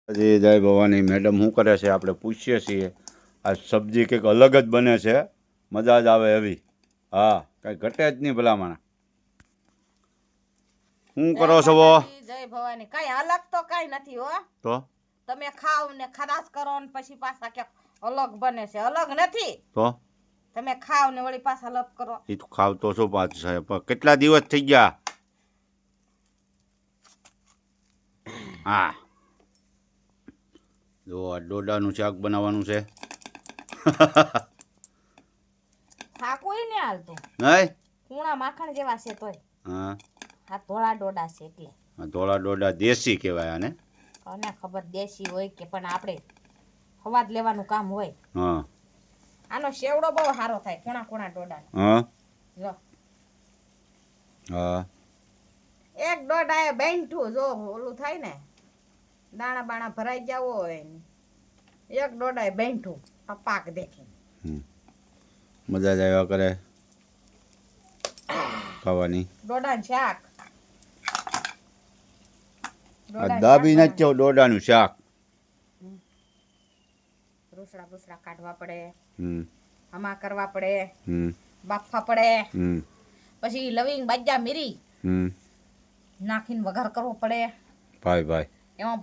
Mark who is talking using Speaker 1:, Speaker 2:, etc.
Speaker 1: જય ભવાની મેડમ શું કરે છે આપણે પૂછીએ છીએ આ સબ્જી કંઈક અલગ જ બને છે મજા જ આવે એવી હા કાંઈ ઘટે જ નહીં ભલામણ શું કરો છો
Speaker 2: જય ભવાની કઈ અલગ તો કઈ નથી હો
Speaker 1: તો
Speaker 2: તમે ખાવ ને ખરાશ કરો ને પછી પાછા કે અલગ બને છે અલગ નથી
Speaker 1: તો
Speaker 2: તમે ખાવ ને વળી પાછા અલગ કરો
Speaker 1: એ તો ખાવ તો શું પાછ સાહેબ પણ કેટલા દિવસ થઈ ગયા હા જો આ ડોડાનું શાક બનાવવાનું છે
Speaker 2: થાકોય ને હાલતું
Speaker 1: નહીં
Speaker 2: કુણા માખણ જેવા છે તોય
Speaker 1: હા
Speaker 2: આ ધોળા ડોડા છે એટલે
Speaker 1: ધોળા ડોડા દેશી કહેવાય આને
Speaker 2: કોને ખબર દેશી હોય કે પણ આપણે હવાજ લેવાનું કામ હોય
Speaker 1: હા
Speaker 2: આનો શેવડો બહુ સારો થાય કુણા કુણા ડોડા
Speaker 1: હા
Speaker 2: જો
Speaker 1: હા
Speaker 2: એક ડોડા એ બેઠું જો ઓલું થાય ને દાણા બાણા ભરાઈ જાવ હોય ને એક ડોડા એ બેઠું પાક દેખી
Speaker 1: મજા જ આવ્યા કરે ખાવાની
Speaker 2: ડોડાનું શાક
Speaker 1: આ દાબી નાખ્યો ડોડાનું શાક
Speaker 2: રૂસડા બૂસડા કાઢવા પડે
Speaker 1: હમ
Speaker 2: હમા કરવા પડે
Speaker 1: હમ
Speaker 2: બાફવા પડે
Speaker 1: હમ
Speaker 2: પછી લવિંગ બાજા મીરી
Speaker 1: હમ
Speaker 2: નાખીને વઘાર કરવો પડે
Speaker 1: ભાઈ
Speaker 2: એમાં